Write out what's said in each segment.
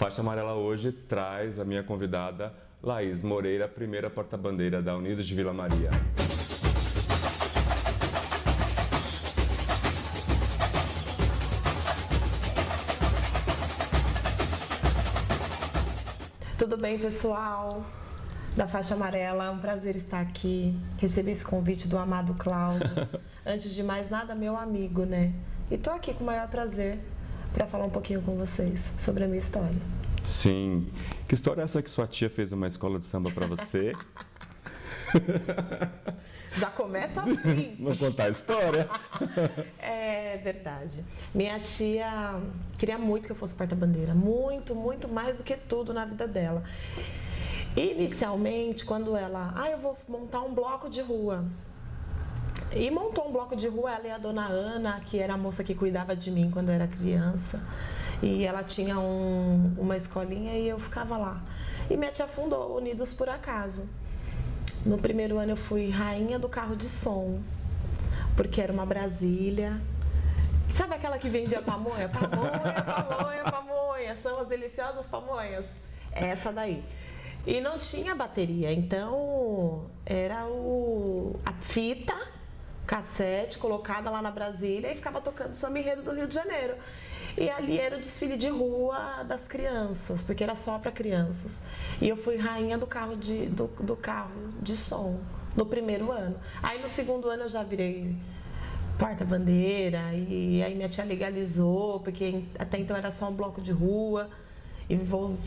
Faixa Amarela hoje traz a minha convidada Laís Moreira, primeira porta-bandeira da Unidos de Vila Maria. Tudo bem, pessoal da Faixa Amarela? É um prazer estar aqui. Recebi esse convite do amado Cláudio. Antes de mais nada, meu amigo, né? E tô aqui com o maior prazer para falar um pouquinho com vocês sobre a minha história. Sim. Que história é essa que sua tia fez uma escola de samba para você? Já começa assim. Vou contar a história. É verdade. Minha tia queria muito que eu fosse porta-bandeira. Muito, muito mais do que tudo na vida dela. Inicialmente, quando ela... eu vou montar um bloco de rua. E montou um bloco de rua, ela e a dona Ana, que era a moça que cuidava de mim quando eu era criança. E ela tinha uma escolinha e eu ficava lá. E minha tia fundou Unidos por acaso. No primeiro ano eu fui rainha do carro de som, porque era uma Brasília. Sabe aquela que vendia pamonha? Pamonha, pamonha, pamonha. São as deliciosas pamonhas. Essa daí. E não tinha bateria, então era a fita, cassete, colocada lá na Brasília e ficava tocando samba enredo do Rio de Janeiro. E ali era o desfile de rua das crianças, porque era só para crianças. E eu fui rainha do carro de som no primeiro ano. Aí no segundo ano eu já virei porta-bandeira e aí minha tia legalizou, porque até então era só um bloco de rua. E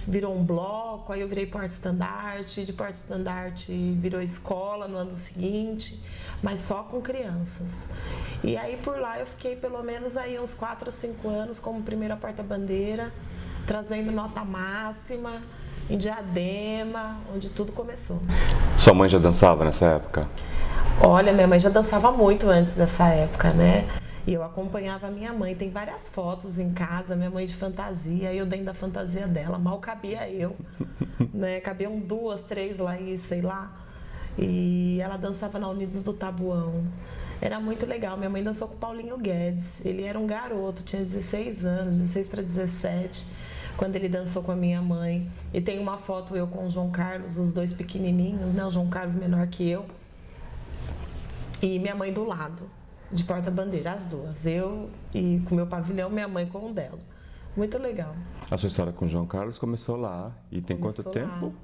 virou um bloco, aí eu virei porta-estandarte, de porta-estandarte virou escola no ano seguinte, mas só com crianças. E aí por lá eu fiquei pelo menos aí uns 4 ou 5 anos como primeira porta-bandeira, trazendo nota máxima em Diadema, onde tudo começou. Sua mãe já dançava nessa época? Olha, minha mãe já dançava muito antes dessa época, né? E eu acompanhava a minha mãe, tem várias fotos em casa, minha mãe de fantasia, eu dentro da fantasia dela, mal cabia eu, né? Cabiam 2, 3 lá e sei lá. E ela dançava na Unidos do Tabuão. Era muito legal, minha mãe dançou com o Paulinho Guedes, ele era um garoto, tinha 16 anos, 16 para 17, quando ele dançou com a minha mãe. E tem uma foto eu com o João Carlos, os dois pequenininhos, né? O João Carlos menor que eu, e minha mãe do lado. De porta-bandeira, as duas. Eu e com meu pavilhão, minha mãe com o dela. Muito legal. A sua história com o João Carlos começou lá. E tem quanto tempo?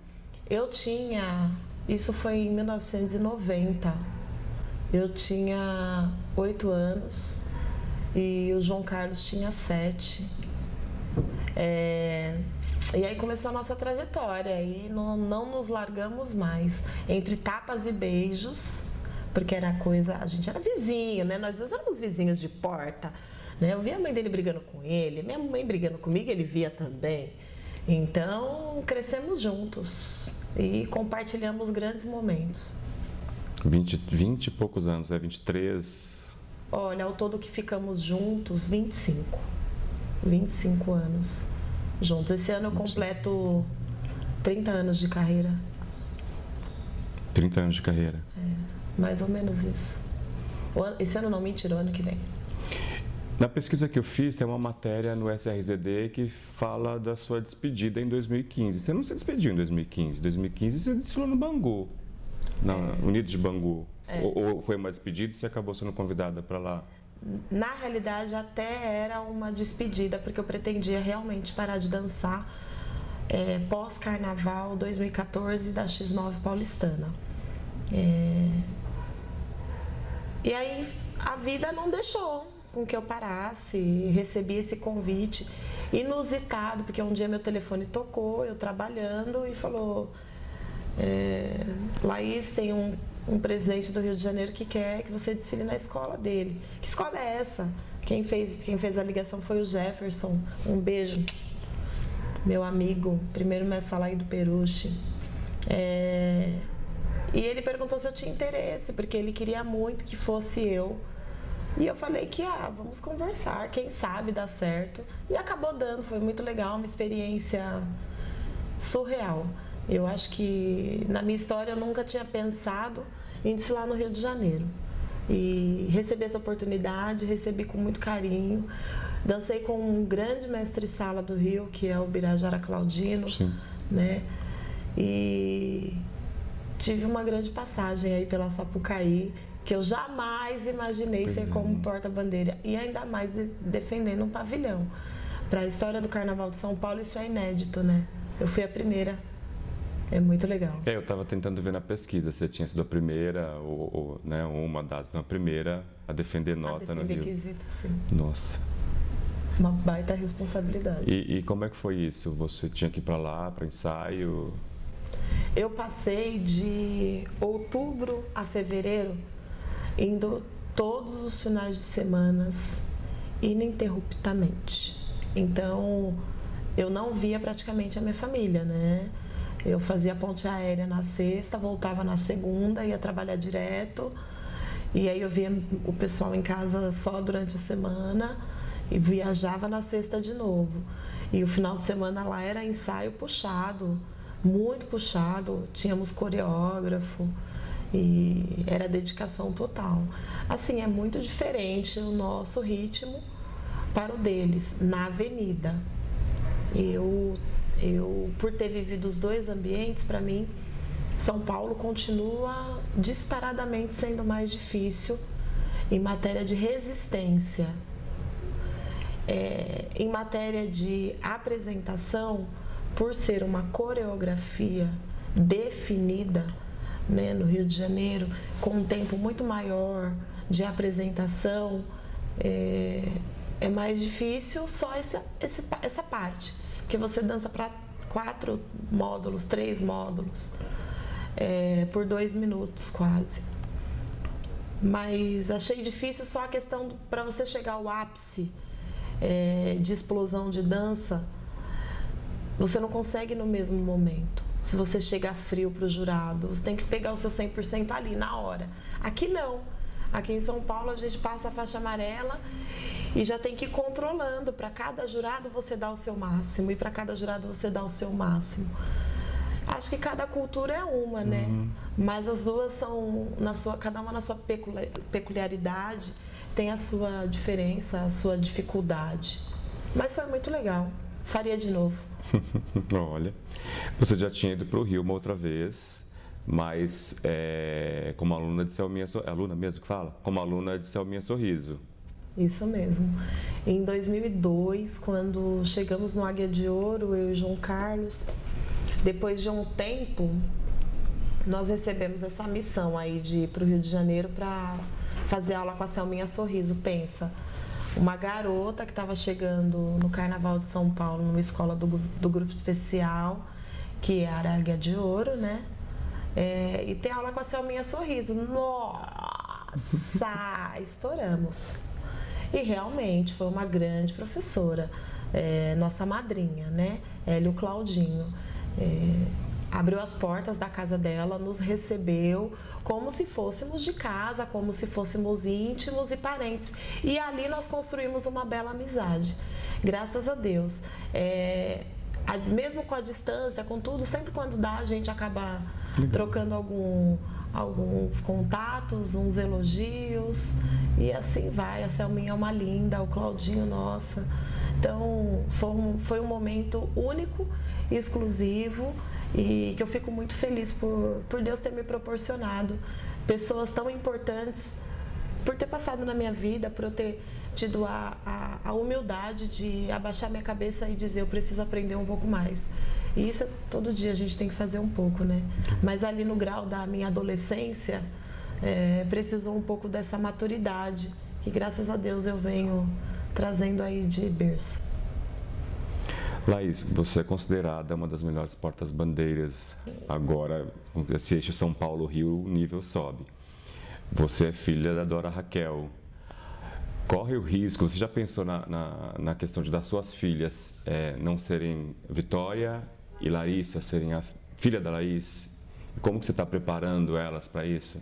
Eu tinha... Isso foi em 1990. Eu tinha 8 anos e o João Carlos tinha 7. E aí começou a nossa trajetória. E não nos largamos mais. Entre tapas e beijos... Porque era coisa, a gente era vizinho, né? Nós dois éramos vizinhos de porta, né? Eu via a mãe dele brigando com ele, minha mãe brigando comigo, ele via também. Então, crescemos juntos e compartilhamos grandes momentos. 20 e poucos anos, 23? Olha, ao todo que ficamos juntos, 25. 25 anos juntos. Esse ano eu completo 30 anos de carreira. 30 anos de carreira? Mais ou menos isso. Esse ano não, mentira, o ano que vem. Na pesquisa que eu fiz, tem uma matéria no SRZD que fala da sua despedida em 2015. Você não se despediu em 2015. Em 2015 você desfilou no Bangu, na Unidos de Bangu. Ou foi uma despedida e você acabou sendo convidada para lá? Na realidade, até era uma despedida, porque eu pretendia realmente parar de dançar pós-carnaval 2014 da X9 paulistana. E aí a vida não deixou com que eu parasse, recebi esse convite inusitado, porque um dia meu telefone tocou, eu trabalhando, e falou: Laís, tem um presidente do Rio de Janeiro que quer que você desfile na escola dele. Que escola é essa? Quem fez a ligação foi o Jefferson, um beijo, meu amigo, primeiro mestre Salaí do Peruche. E ele perguntou se eu tinha interesse, porque ele queria muito que fosse eu. E eu falei que, vamos conversar, quem sabe dá certo. E acabou dando, foi muito legal, uma experiência surreal. Eu acho que na minha história eu nunca tinha pensado em desfilar no Rio de Janeiro. E recebi essa oportunidade, recebi com muito carinho. Dancei com um grande mestre-sala do Rio, que é o Birajara Claudino, Sim. né? E tive uma grande passagem aí pela Sapucaí, que eu jamais imaginei ser como porta-bandeira, e ainda mais defendendo um pavilhão. Para a história do Carnaval de São Paulo, isso é inédito, né? Eu fui a primeira. É muito legal. Eu estava tentando ver na pesquisa, você tinha sido a primeira, ou né, uma das, não a primeira, a defender nota no Rio. Quesito, sim. Nossa. Uma baita responsabilidade. E como é que foi isso? Você tinha que ir para lá, para ensaio? Eu passei de outubro a fevereiro, indo todos os finais de semana, ininterruptamente. Então, eu não via praticamente a minha família, né? Eu fazia ponte aérea na sexta, voltava na segunda, ia trabalhar direto. E aí eu via o pessoal em casa só durante a semana e viajava na sexta de novo. E o final de semana lá era ensaio puxado, muito puxado. Tínhamos coreógrafo e era dedicação total. Assim, é muito diferente o nosso ritmo para o deles, na avenida. Eu, por ter vivido os dois ambientes, para mim, São Paulo continua disparadamente sendo mais difícil em matéria de resistência. Em matéria de apresentação, por ser uma coreografia definida, né, no Rio de Janeiro, com um tempo muito maior de apresentação, é mais difícil só essa parte. Porque você dança para 4 módulos, 3 módulos, por 2 minutos quase. Mas achei difícil só a questão para você chegar ao ápice de explosão de dança, você não consegue no mesmo momento. Se você chega frio para o jurado, você tem que pegar o seu 100% ali, na hora. Aqui não. Aqui em São Paulo a gente passa a faixa amarela e já tem que ir controlando. Para cada jurado você dá o seu máximo e para cada jurado você dá o seu máximo. Acho que cada cultura é uma, né? Mas as duas são, cada uma na sua peculiaridade, tem a sua diferença, a sua dificuldade. Mas foi muito legal. Faria de novo. Olha, você já tinha ido para o Rio uma outra vez, mas como aluna de Selminha Sorriso. É aluna mesmo que fala? Como aluna de Selminha Sorriso. Isso mesmo. Em 2002, quando chegamos no Águia de Ouro, eu e João Carlos, depois de um tempo, nós recebemos essa missão aí de ir para o Rio de Janeiro para fazer aula com a Selminha Sorriso. Pensa, uma garota que estava chegando no Carnaval de São Paulo, numa escola do grupo especial, que era a Águia de Ouro, né? E ter aula com a Selminha Sorriso. Nossa, estouramos. E realmente foi uma grande professora, nossa madrinha, né? Hélio Claudinho. Abriu as portas da casa dela, nos recebeu como se fôssemos de casa, como se fôssemos íntimos e parentes. E ali nós construímos uma bela amizade, graças a Deus. Mesmo com a distância, com tudo, sempre quando dá, a gente acaba trocando alguns contatos, uns elogios, e assim vai. A Selminha é uma linda, o Claudinho, nossa. Então, foi um momento único, exclusivo, e que eu fico muito feliz por Deus ter me proporcionado pessoas tão importantes, por ter passado na minha vida, por eu ter tido a humildade de abaixar minha cabeça e dizer: eu preciso aprender um pouco mais. E isso todo dia a gente tem que fazer um pouco, né? Mas ali no grau da minha adolescência, precisou um pouco dessa maturidade, que graças a Deus eu venho trazendo aí de berço. Laís, você é considerada uma das melhores portas-bandeiras agora, esse eixo São Paulo-Rio, o nível sobe. Você é filha da Dora Raquel. Corre o risco, você já pensou na questão de das suas filhas não serem Vitória e Larissa, serem a filha da Laís? Como que você está preparando elas para isso?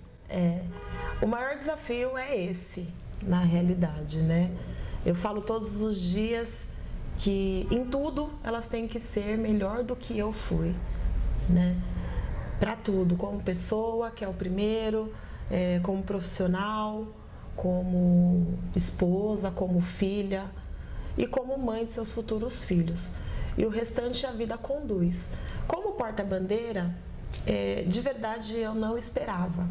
O maior desafio é esse, na realidade, né? Eu falo todos os dias que em tudo elas têm que ser melhor do que eu fui, né? Para tudo, como pessoa, que é o primeiro, como profissional, como esposa, como filha e como mãe de seus futuros filhos. E o restante a vida conduz. Como porta-bandeira, de verdade eu não esperava.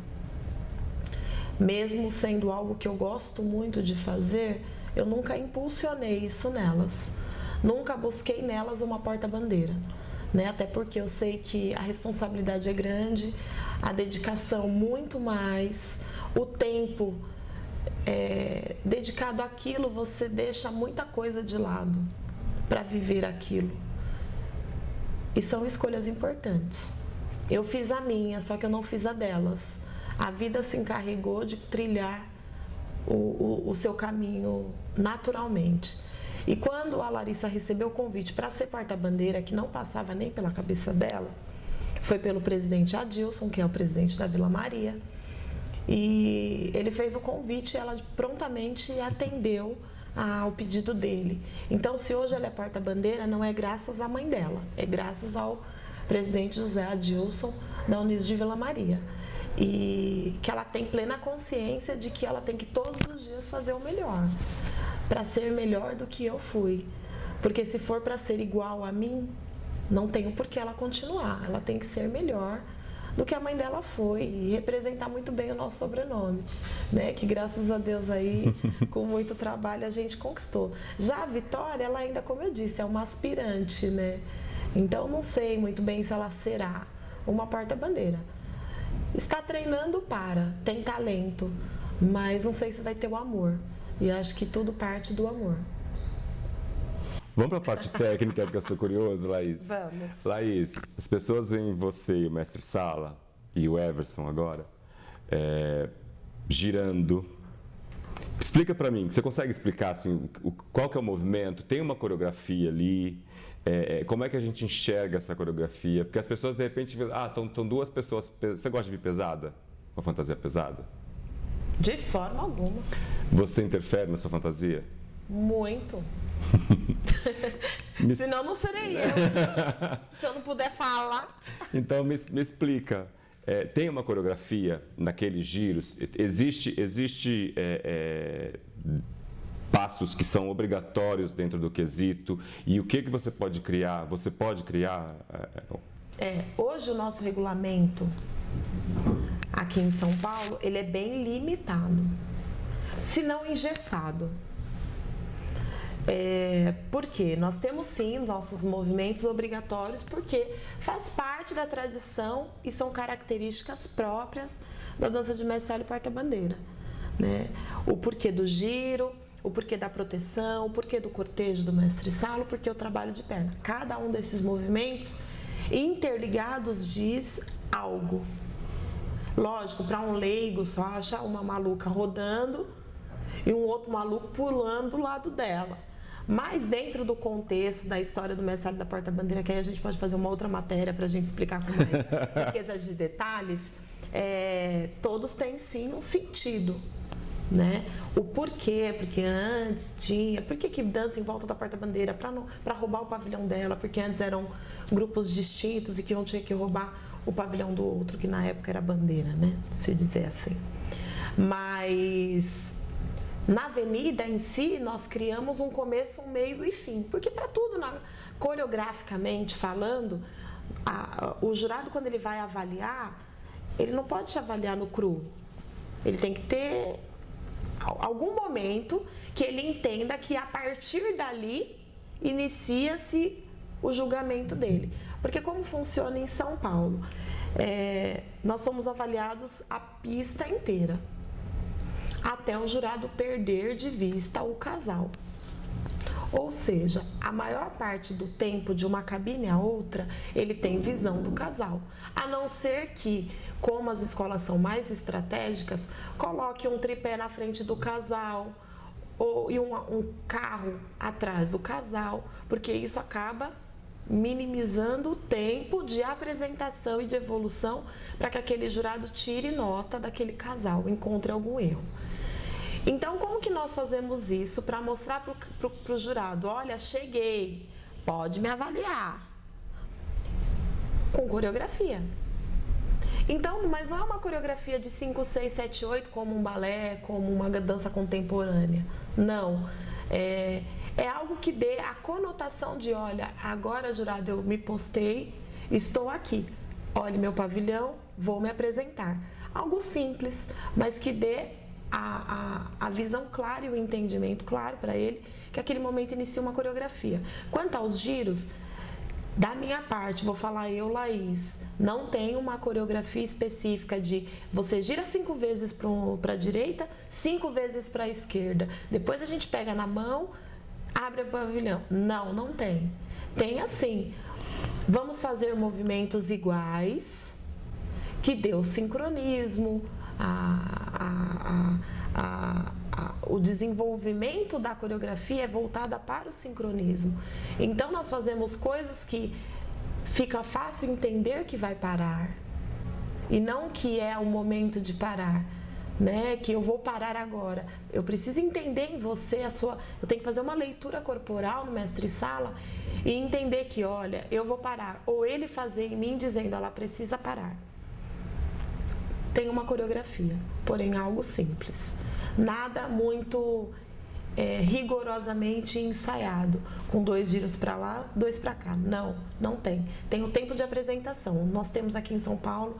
Mesmo sendo algo que eu gosto muito de fazer, eu nunca impulsionei isso nelas. Nunca busquei nelas uma porta-bandeira, né? Até porque eu sei que a responsabilidade é grande, a dedicação muito mais, o tempo dedicado àquilo, você deixa muita coisa de lado para viver aquilo. E são escolhas importantes. Eu fiz a minha, só que eu não fiz a delas. A vida se encarregou de trilhar o seu caminho naturalmente. E quando a Larissa recebeu o convite para ser porta-bandeira, que não passava nem pela cabeça dela, foi pelo presidente Adilson, que é o presidente da Vila Maria, e ele fez o convite e ela prontamente atendeu ao pedido dele. Então, se hoje ela é porta-bandeira, não é graças à mãe dela, é graças ao presidente José Adilson da Unis de Vila Maria. E que ela tem plena consciência de que ela tem que todos os dias fazer o melhor, para ser melhor do que eu fui. Porque se for para ser igual a mim, não tenho por que ela continuar. Ela tem que ser melhor do que a mãe dela foi e representar muito bem o nosso sobrenome, né? Que graças a Deus aí, com muito trabalho, a gente conquistou. Já a Vitória, ela ainda, como eu disse, é uma aspirante, né? Então não sei muito bem se ela será uma porta-bandeira. Está treinando tem talento, mas não sei se vai ter o amor. E acho que tudo parte do amor. Vamos para a parte técnica, que eu estou curioso, Laís. Vamos. Laís, as pessoas veem você e o mestre Sala, e o Everson agora, girando. Explica para mim, você consegue explicar assim, qual que é o movimento? Tem uma coreografia ali? Como é que a gente enxerga essa coreografia? Porque as pessoas de repente veem, estão duas pessoas. Você gosta de vir pesada? Uma fantasia pesada? De forma alguma. Você interfere na sua fantasia? Muito. Senão não serei eu. Se eu não puder falar. Então me explica. Tem uma coreografia naqueles giros? Existe passos que são obrigatórios dentro do quesito? E o que você pode criar? Você pode criar? Hoje o nosso regulamento aqui em São Paulo, ele é bem limitado, se não engessado. Por quê? Nós temos sim nossos movimentos obrigatórios, porque faz parte da tradição e são características próprias da dança de mestre sala e porta-bandeira, né? O porquê do giro, o porquê da proteção, o porquê do cortejo do mestre sala, o porquê o trabalho de perna. Cada um desses movimentos interligados diz algo. Lógico, para um leigo só acha uma maluca rodando e um outro maluco pulando do lado dela. Mas dentro do contexto da história do mestre sala e da porta-bandeira, que aí a gente pode fazer uma outra matéria para a gente explicar com mais riqueza de detalhes, todos têm sim um sentido, né? O porquê, porque antes tinha, por que dança em volta da porta-bandeira? Para roubar o pavilhão dela, porque antes eram grupos distintos e que um tinha que roubar o pavilhão do outro, que na época era bandeira, né? Se dizer assim. Mas na avenida em si, nós criamos um começo, um meio e fim. Porque para tudo, coreograficamente falando, o jurado, quando ele vai avaliar, ele não pode te avaliar no cru. Ele tem que ter algum momento que ele entenda que a partir dali inicia-se o julgamento dele. Porque como funciona em São Paulo? Nós somos avaliados a pista inteira, até o jurado perder de vista o casal. Ou seja, a maior parte do tempo de uma cabine a outra, ele tem visão do casal. A não ser que, como as escolas são mais estratégicas, coloque um tripé na frente do casal e um carro atrás do casal, porque isso acaba minimizando o tempo de apresentação e de evolução para que aquele jurado tire nota daquele casal, encontre algum erro. Então, como que nós fazemos isso para mostrar para o jurado? Olha, cheguei, pode me avaliar. Com coreografia. Então, mas não é uma coreografia de 5, 6, 7, 8, como um balé, como uma dança contemporânea. Não. É algo que dê a conotação de, olha, agora, jurado, eu me postei, estou aqui. Olhe meu pavilhão, vou me apresentar. Algo simples, mas que dê a visão clara e o entendimento claro para ele, que aquele momento inicia uma coreografia. Quanto aos giros, da minha parte, vou falar eu, Laís, não tem uma coreografia específica de você gira 5 vezes para a direita, 5 vezes para a esquerda. Depois a gente pega na mão, abre o pavilhão. Não tem. Tem assim, vamos fazer movimentos iguais, que dê o sincronismo, o desenvolvimento da coreografia é voltada para o sincronismo. Então, nós fazemos coisas que fica fácil entender que vai parar e não que é o momento de parar, né? Que eu vou parar agora. Eu preciso entender em você eu tenho que fazer uma leitura corporal no mestre-sala e entender que, olha, eu vou parar. Ou ele fazer em mim dizendo, ela precisa parar. Tem uma coreografia, porém algo simples. Nada muito rigorosamente ensaiado, com 2 giros para lá, 2 para cá. Não tem. Tem o tempo de apresentação. Nós temos aqui em São Paulo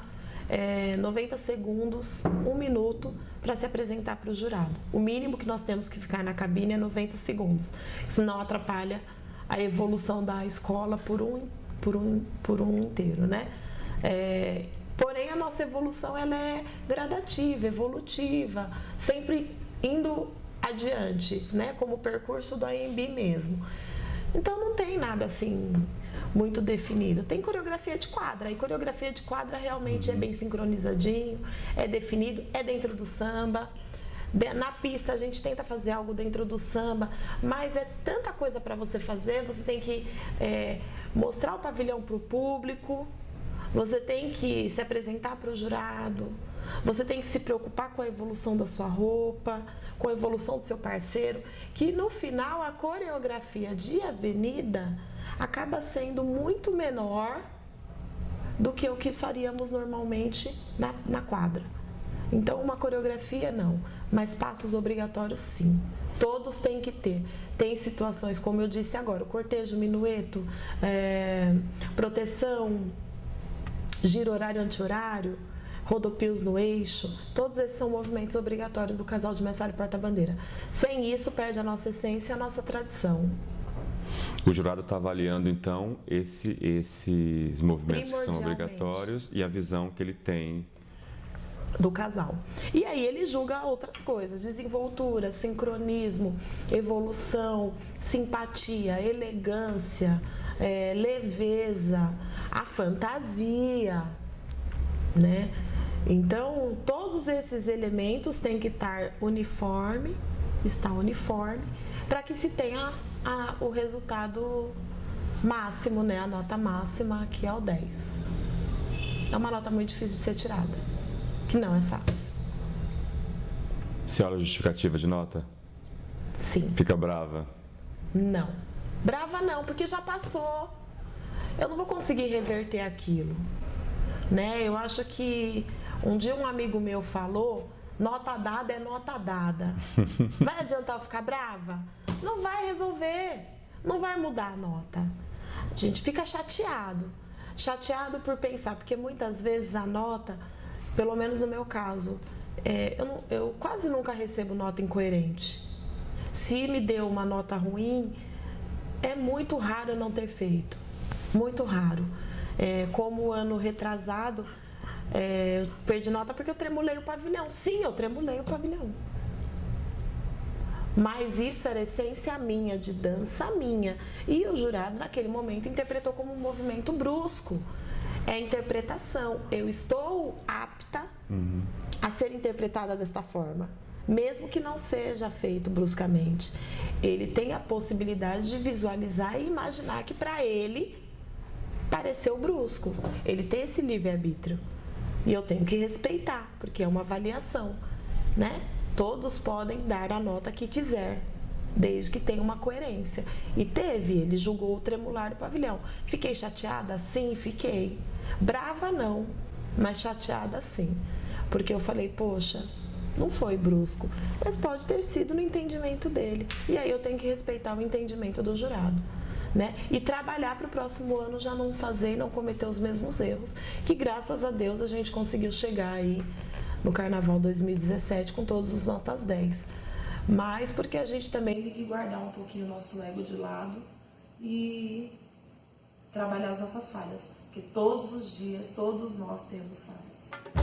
90 segundos, 1 minuto para se apresentar para o jurado. O mínimo que nós temos que ficar na cabine é 90 segundos, senão atrapalha a evolução da escola por um inteiro, né? Porém, a nossa evolução ela é gradativa, evolutiva, sempre indo adiante, né? Como o percurso do AMB mesmo. Então, não tem nada assim muito definido. Tem coreografia de quadra, e coreografia de quadra realmente é bem sincronizadinho, é definido, é dentro do samba. Na pista a gente tenta fazer algo dentro do samba, mas é tanta coisa para você fazer, você tem que mostrar o pavilhão para o público, você tem que se apresentar para o jurado, você tem que se preocupar com a evolução da sua roupa, com a evolução do seu parceiro, que no final a coreografia de avenida acaba sendo muito menor do que o que faríamos normalmente na quadra. Então, uma coreografia não, mas passos obrigatórios sim. Todos têm que ter. Tem situações, como eu disse agora, o cortejo, minueto, proteção, giro horário anti-horário, rodopios no eixo, todos esses são movimentos obrigatórios do casal de mestre e porta-bandeira. Sem isso, perde a nossa essência e a nossa tradição. O jurado está avaliando, então, esses movimentos que são obrigatórios e a visão que ele tem do casal. E aí ele julga outras coisas, desenvoltura, sincronismo, evolução, simpatia, elegância, leveza, a fantasia, né? Então, todos esses elementos têm que estar uniforme, para que se tenha o resultado máximo, né? A nota máxima, que é o 10. É uma nota muito difícil de ser tirada, que não é fácil. Você olha a justificativa de nota? Sim. Fica brava? Não. Brava não, porque já passou. Eu não vou conseguir reverter aquilo, né? Eu acho que um dia um amigo meu falou, nota dada é nota dada. Vai adiantar eu ficar brava? Não vai resolver, não vai mudar a nota. A gente fica chateado por pensar, porque muitas vezes a nota, pelo menos no meu caso, eu quase nunca recebo nota incoerente. Se me deu uma nota ruim, é muito raro eu não ter feito, muito raro. Como o ano retrasado, eu perdi nota porque eu tremulei o pavilhão. Sim, eu tremulei o pavilhão. Mas isso era essência minha, de dança minha. E o jurado, naquele momento, interpretou como um movimento brusco. É interpretação. Eu estou apta a ser interpretada desta forma, mesmo que não seja feito bruscamente. Ele tem a possibilidade de visualizar e imaginar que para ele pareceu brusco. Ele tem esse livre-arbítrio. E eu tenho que respeitar, porque é uma avaliação, né? Todos podem dar a nota que quiser, desde que tenha uma coerência. E ele julgou o tremular do pavilhão. Fiquei chateada? Sim, fiquei. Brava não, mas chateada sim. Porque eu falei, poxa, não foi brusco, mas pode ter sido no entendimento dele. E aí eu tenho que respeitar o entendimento do jurado. Né? E trabalhar para o próximo ano já não fazer e não cometer os mesmos erros, que graças a Deus a gente conseguiu chegar aí no Carnaval 2017 com todos os notas 10. Mas porque a gente também tem que guardar um pouquinho o nosso ego de lado e trabalhar as nossas falhas, porque todos os dias, todos nós temos falhas.